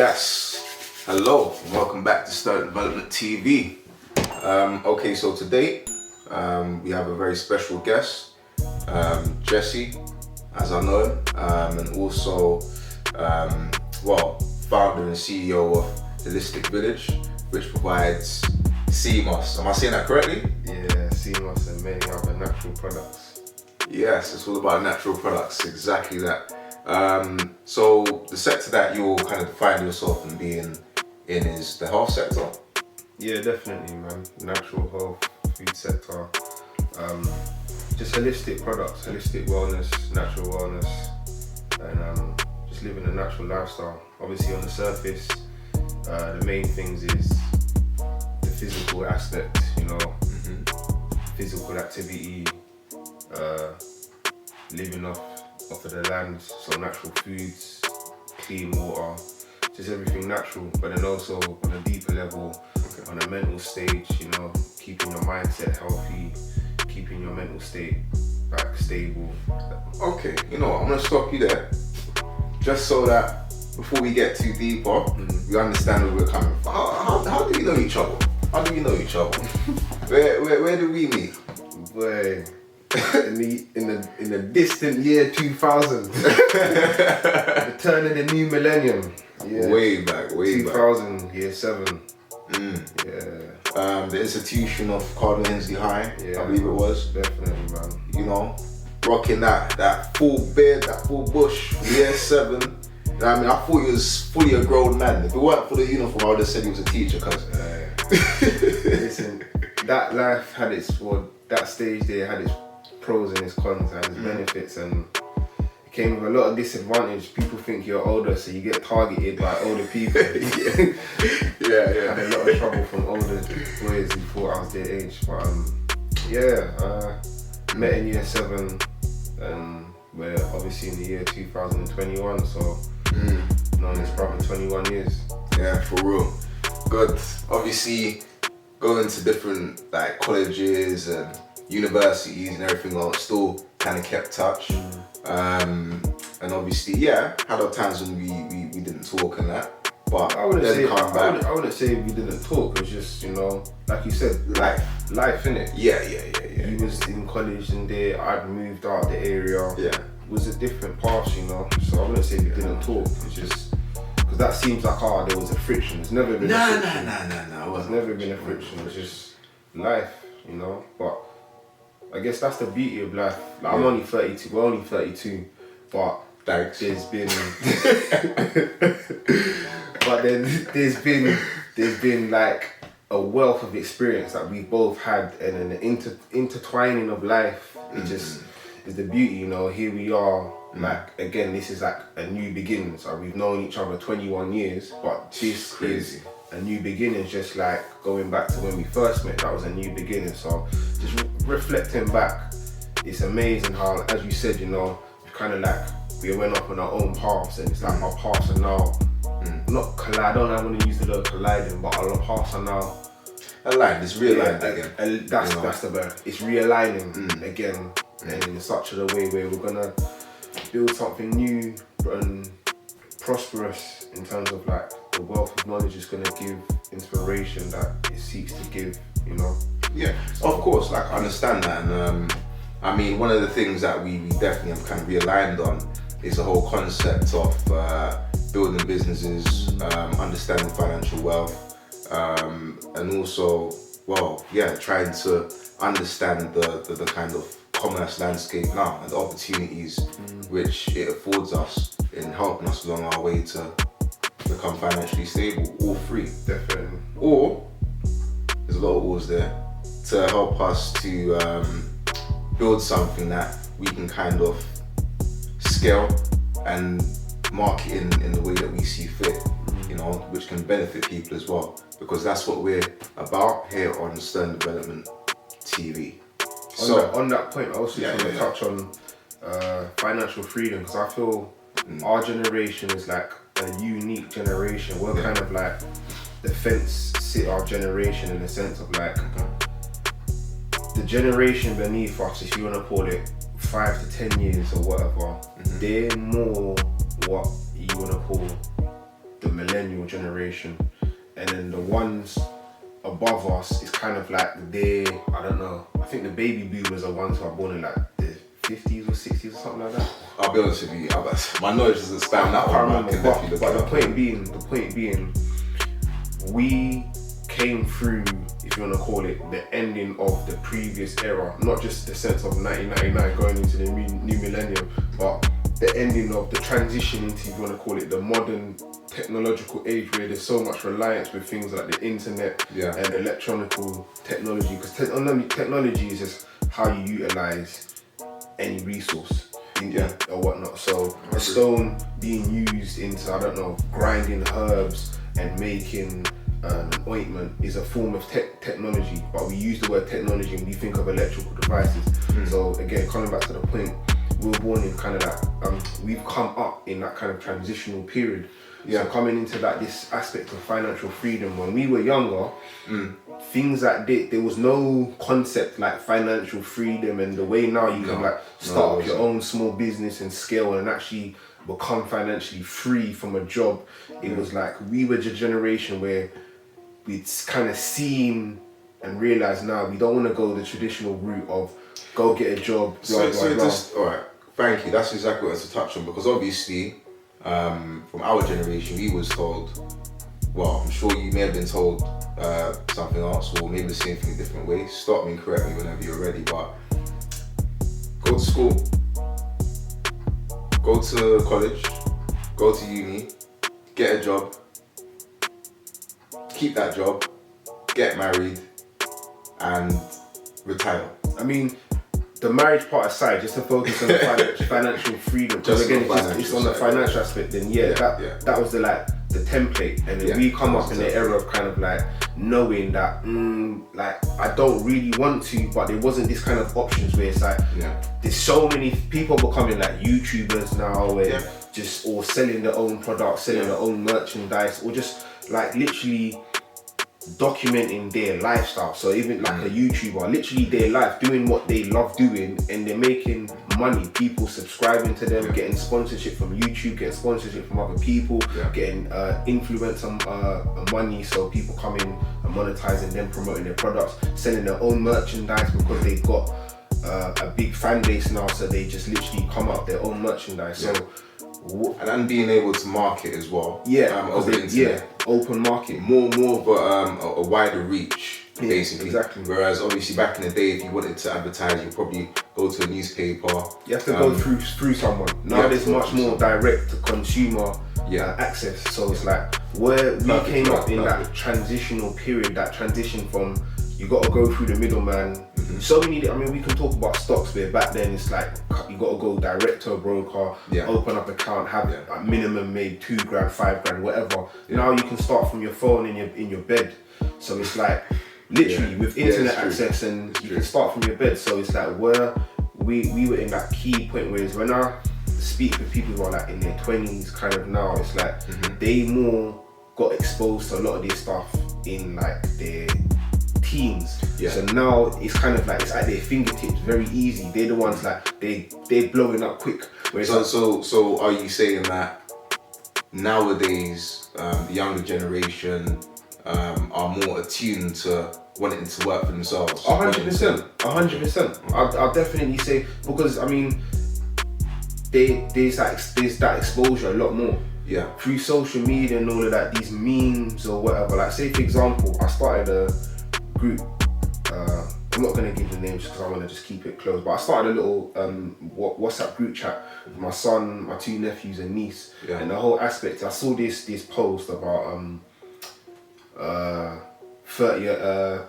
Yes, hello, and welcome back to Start Development TV. Okay, so today we have a very special guest, Jesse, as I know him, and also, founder and CEO of Holistic Village, which provides CMOS. Am I saying that correctly? Yeah, CMOS and many other natural products. Yes, it's all about natural products, exactly that. So the sector that you'll kind of find yourself in being in is the health sector. Yeah, definitely, man. Natural health, food sector, just holistic products, holistic wellness, natural wellness, and just living a natural lifestyle. Obviously, on the surface, the main things is the physical aspect, physical activity, living off of the land, so natural foods, clean water, just everything natural. But then also on a deeper level, on a mental stage, keeping your mindset healthy, keeping your mental state stable. Okay, I'm gonna stop you there, just so that before we get too deeper, we understand where we're coming from. How do we know each other? How do we know each other? Where do we meet? Boy, in the distant year 2000, the turn of the new millennium. Yeah. Way back. 2000, year 7. Yeah. The institution of Cardinal Hensley High, I believe it was. Definitely, man. Rocking that full beard, that full bush, year 7. I thought he was fully a grown man. If it weren't for the uniform, I would have said he was a teacher, cuz. Listen, that life had that stage there had its pros and its cons and its benefits, and it came with a lot of disadvantage. People think you're older, so you get targeted by older people. Yeah. I had a lot of trouble from older boys who thought I was their age, but met in year 7, and we're obviously in the year 2021, so known as probably 21 years. Yeah, for real. Good. Obviously, going to different colleges and universities and everything else, still kind of kept touch. And obviously, had our times when we didn't talk and that. But I wouldn't say we didn't talk. It was just, like you said, life innit? Yeah. He was in college and there, I'd moved out the area. Yeah. It was a different path, so I wouldn't say we didn't talk. It's just, because that seems like, there was a friction. It's never been a friction. No. It's never been a friction. It's just life, But I guess that's the beauty of life. I'm only 32, we're only 32, but thanks. There's been there's been like a wealth of experience that we've both had, and an intertwining of life. It just is the beauty, here we are, again, this is like a new beginning. So we've known each other 21 years, but this is a new beginning, just like going back to when we first met, that was a new beginning. So just reflecting back, it's amazing how, as you said, kind of like we went up on our own paths, and it's like our paths are now not collide. I don't want to use the word colliding, but our paths are now aligned. It's realigned again. That's the word. It's realigning again, and in such a way where we're gonna build something new and prosperous in terms of the wealth of knowledge is gonna give inspiration that it seeks to give. Yeah, of course. I understand that, and one of the things that we definitely have kind of realigned on is the whole concept of building businesses, understanding financial wealth, and also, trying to understand the kind of commerce landscape now and the opportunities which it affords us in helping us along our way to become financially stable, all free. Definitely. Or there's a lot of wars there to help us to build something that we can kind of scale and market in the way that we see fit, which can benefit people as well, because that's what we're about here on Stern Development TV. On that point, I also just want to touch on financial freedom, because I feel our generation is like a unique generation. We're kind of like the fence sit our generation, in the sense of the generation beneath us, if you want to call it 5 to 10 years or whatever, they're more what you want to call the millennial generation, and then the ones above us is kind of like I don't know, I think the baby boomers are ones who are born in like the 50s or 60s or something like that. I'll be honest with you, my knowledge doesn't span that I one. can't remember, but the point being, we came through, if you want to call it, the ending of the previous era, not just the sense of 1999 going into the new millennium, but the ending of the transition into, if you want to call it, the modern technological age where there's so much reliance with things like the internet and electronical technology, because technology is just how you utilize any resource or whatnot. So a stone being used into, I don't know, grinding herbs and making ointment is a form of technology, but we use the word technology and we think of electrical devices. So again, coming back to the point, we were born in kind of that, we've come up in that kind of transitional period. So coming into that, this aspect of financial freedom, when we were younger, things like this, there was no concept like financial freedom, and the way now you can like start up your own small business and scale and actually become financially free from a job. It was like, we were the generation where we'd kind of seen and realized now we don't want to go the traditional route of go get a job, alright, thank you, that's exactly what I was to touch on, because obviously from our generation we was told, well, I'm sure you may have been told something else, or maybe the same thing in different ways. Stop me and correct me whenever you're ready, but go to school, go to college, go to uni, get a job, keep that job, get married, and retire. I mean, the marriage part aside, just to focus on the financial freedom, because again, it's on the financial aspect, then that was the template, and then we come up in the era of kind of like knowing that like I don't really want to, but there wasn't this kind of options where it's like there's so many people becoming like YouTubers now, and just or selling their own products, selling their own merchandise, or just like literally documenting their lifestyle. So even like a YouTuber, literally their life, doing what they love doing, and they're making money, people subscribing to them, getting sponsorship from YouTube, getting sponsorship from other people, getting influencer money, so people come in and monetizing them, promoting their products, selling their own merchandise because they've got a big fan base now, so they just literally come up their own merchandise. So and being able to market as well. Over the internet. Open market. More of a wider reach, basically. Exactly. Whereas obviously back in the day, if you wanted to advertise, you probably go to a newspaper. You have to go through someone. Now there's much more direct to consumer access. So it's like where we came up in that transitional period, that transition from you got to go through the middleman. So many, I mean, we can talk about stocks where back then it's like you got to go direct to a broker, open up an account, have a minimum made $2,000, $5,000, whatever. Now you can start from your phone in your bed. So it's like literally with internet access, and you can start from your bed. So it's like where we were in that key point, whereas when I speak with people who are like in their 20s kind of now, it's like they more got exposed to a lot of this stuff in like their teens. So now it's kind of like it's at their fingertips, very easy. They're the ones like they're blowing up quick. So are you saying that nowadays the younger generation are more attuned to wanting to work for themselves? 100%. I'll definitely say, because I mean there's that exposure a lot more. Through social media and all of that, these memes or whatever. Like say for example, I started a group, I'm not going to give the names because I want to just keep it close, but I started a little WhatsApp group chat with my son, my 2 nephews and niece, and the whole aspect. I saw this post about 30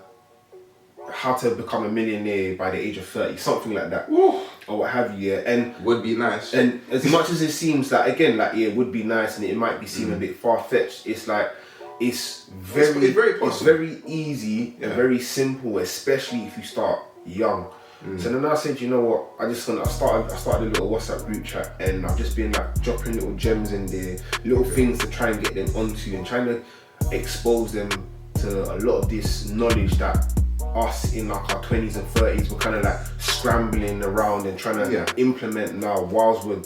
how to become a millionaire by the age of 30, something like that. Or what have you, and would be nice. And as much as it seems like, again, like it would be nice and it might be seem a bit far-fetched, it's like it's very possible. It's very easy and very simple, especially if you start young. So then I said, you know what, I started a little WhatsApp group chat, and I've just been like dropping little gems in there, little things to try and get them onto, and trying to expose them to a lot of this knowledge that us in like our 20s and 30s were kind of like scrambling around and trying to implement now whilst we're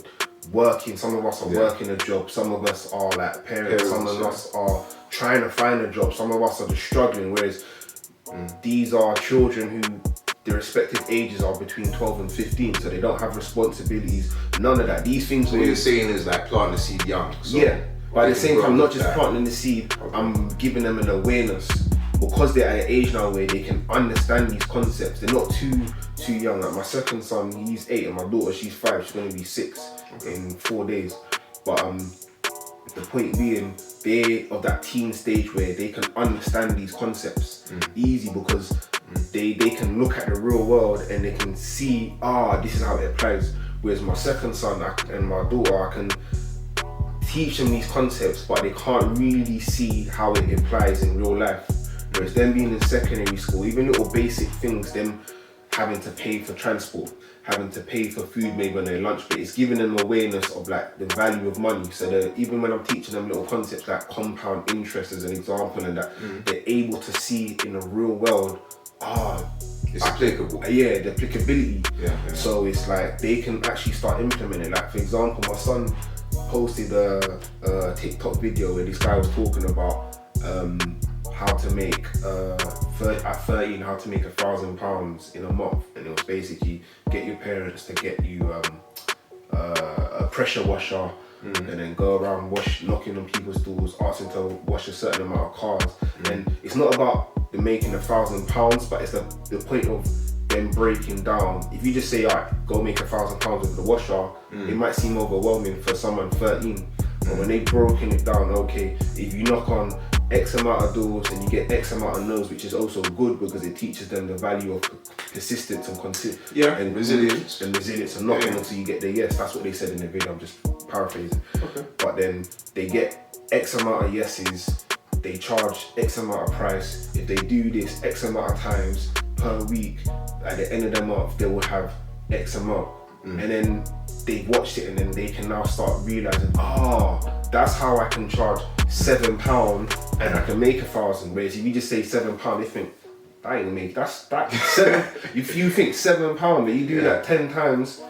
working, some of us are working a job, some of us are like parents, some of us are trying to find a job, some of us are just struggling, whereas these are children who their respective ages are between 12 and 15, so they don't have responsibilities, none of that. These things. So what you're saying is like planting the seed young. So yeah, but at the same time, not just planting the seed, I'm giving them an awareness because they're at an age now where they can understand these concepts. They're not too young. Like my second son, he's 8, and my daughter, she's 5. She's going to be 6 in 4 days. But the point being, they're of that teen stage where they can understand these concepts easy because they can look at the real world and they can see, this is how it applies. Whereas my second son and my daughter, I can teach them these concepts, but they can't really see how it applies in real life. Whereas them being in secondary school, even little basic things, them having to pay for transport, having to pay for food maybe on their lunch break, it's giving them awareness of like the value of money. So that even when I'm teaching them little concepts like compound interest as an example and that, they're able to see in the real world, it's applicable. Yeah, the applicability. Yeah. So it's like they can actually start implementing. Like for example, my son posted a TikTok video where this guy was talking about how to make at 13 how to make £1,000 in a month, and it was basically get your parents to get you a pressure washer and then go around knocking on people's doors, asking to wash a certain amount of cars. And it's not about the making £1,000, but it's the point of them breaking down. If you just say, alright, go make £1,000 with the washer, it might seem overwhelming for someone 13. But when they've broken it down, okay, if you knock on X amount of doors and you get X amount of no's, which is also good because it teaches them the value of persistence and resilience and knocking until you get the yes. That's what they said in the video. I'm just paraphrasing. Okay. But then they get X amount of yeses, they charge X amount of price. If they do this X amount of times per week, at the end of the month they will have X amount. And then they've watched it and then they can now start realizing, that's how I can charge £7 and I can make 1,000. Whereas if you just say £7, they think, that ain't make, that's 7. If you think £7, but you do that 10 times,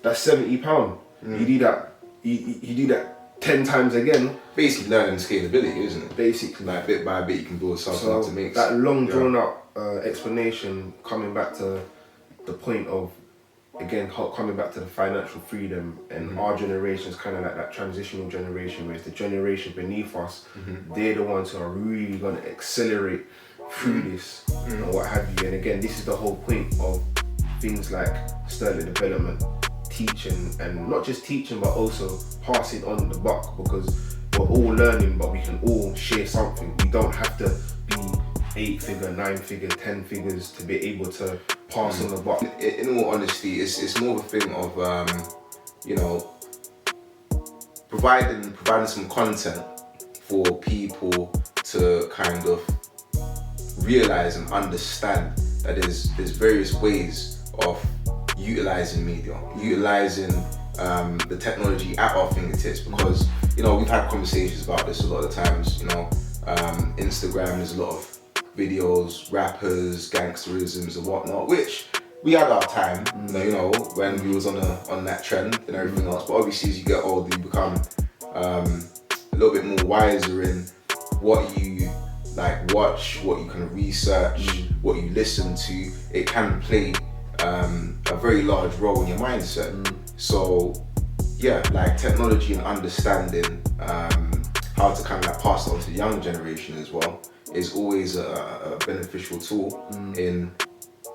that's £70. You do that, you do that 10 times again. Basically learning scalability, isn't it? Basically. Like bit by bit you can build something to make. That long drawn out explanation, coming back to the point of, again, coming back to the financial freedom, and our generation is kind of like that transitional generation, where it's the generation beneath us, they're the ones who are really going to accelerate through this and what have you. And again, this is the whole point of things like sterling development, teaching, and not just teaching but also passing on the buck, because we're all learning but we can all share something. We don't have to be 8-figure, 9-figure, 10 figures to be able to pass on the buck. In all honesty, it's more of a thing of providing some content for people to kind of realize and understand that there's various ways of utilizing media, utilizing the technology at our fingertips, because we've had conversations about this a lot of times. Instagram, there's a lot of videos, rappers, gangsterisms and whatnot, which we had our time, when we was on that trend and everything else. But obviously as you get older, you become a little bit more wiser in what you like watch, what you kind of research, what you listen to. It can play a very large role in your mindset. So yeah, like technology and understanding how to kind of like pass it on to the young generation as well is always a beneficial tool in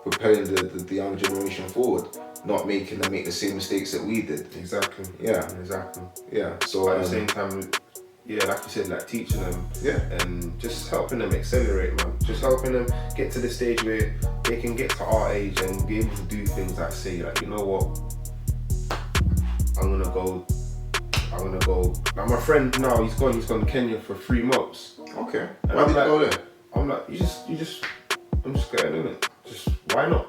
propelling the young generation forward, not making them make the same mistakes that we did. Exactly. Yeah. Exactly. Yeah. So at the same time, like you said, like teaching them, and just helping them accelerate, man. Just helping them get to the stage where they can get to our age and be able to do things like say, like, you know what, I'm gonna go. Like my friend now, he's gone to Kenya for 3 months. Okay. And Why did you go there? I'm like, I'm just going in it. Just why not?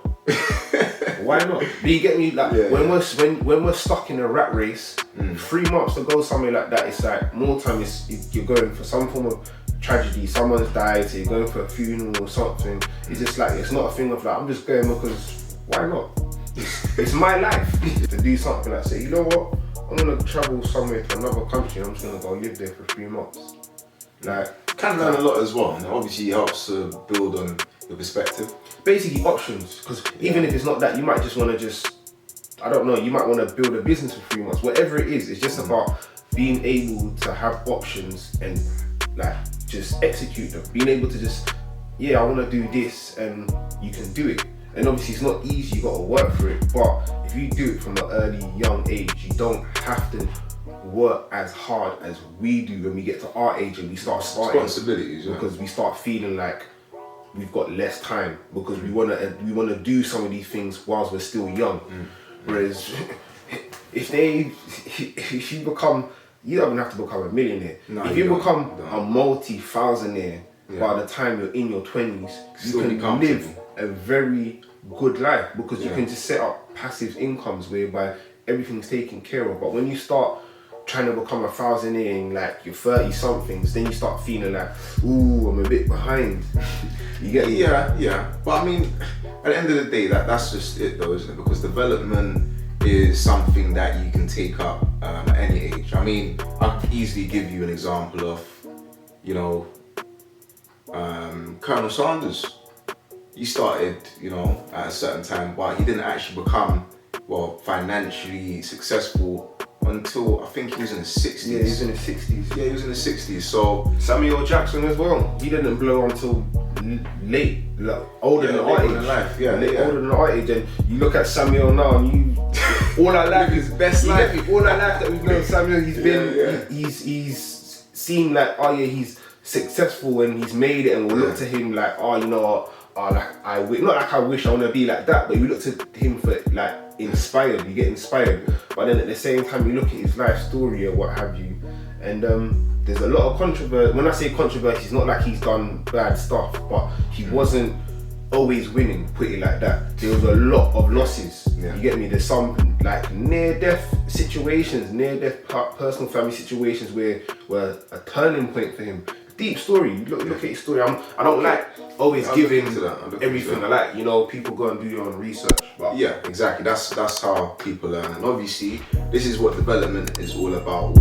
Why not? But you get me, like when we're stuck in a rat race, 3 months to go somewhere like that, it's like more time you're going for some form of tragedy, someone's died, so you're going for a funeral or something. It's just like, it's not a thing of like, I'm just going because why not? It's my life to do something like say, you know what? I'm gonna travel somewhere to another country and I'm just gonna go live there for 3 months. Like, Can learn a lot as well, and obviously it helps to build on your perspective. basically options, because even if it's not that, you might just want to I don't know, you might want to build a business for 3 months. Whatever it is, it's just about being able to have options and like just execute them. Being able to just, I want to do this, and you can do it. And obviously it's not easy, you got to work for it, but if you do it from an early, young age, you don't have to work as hard as we do when we get to our age and we start starting. Responsibilities, because we start feeling like we've got less time, because we wanna do some of these things whilst we're still young. Whereas if you become, you don't even have to become a millionaire. No, if you become a multi-thousandaire by the time you're in your 20s, you can live a very good life, because you can just set up passive incomes whereby everything's taken care of. But when you start trying to become a thousandaire in like your 30 somethings, then you start feeling like, ooh, I'm a bit behind. You get me? Yeah. But I mean, at the end of the day, that's just it though, isn't it? Because development is something that you can take up at any age. I mean, I could easily give you an example of, you know, Colonel Sanders. He started, you know, at a certain time, but he didn't actually become, financially successful until I think he was in his 60s. Yeah, he was in his 60s. Yeah, he was in his 60s. So Samuel Jackson as well. He didn't blow until late, like older than our age. Older than our age. And you look at Samuel now, and all our life is best life. All our life that we've known Samuel, he's been, he's seemed like, he's successful and he's made it, and we'll look to him like, you know, not like I wish I want to be like that, but we look to him for like inspired. You get inspired, but then at the same time you look at his life story or what have you, and there's a lot of controversy. When I say controversy, it's not like he's done bad stuff, but he wasn't always winning. Put it like that. There was a lot of losses. You get me? There's some like near-death situations, near-death personal family situations where were a turning point for him. Deep story. You look at his story. I don't like always giving everything. I like, you know, people go and do your own research. But yeah, exactly. That's how people learn. And obviously, this is what development is all about.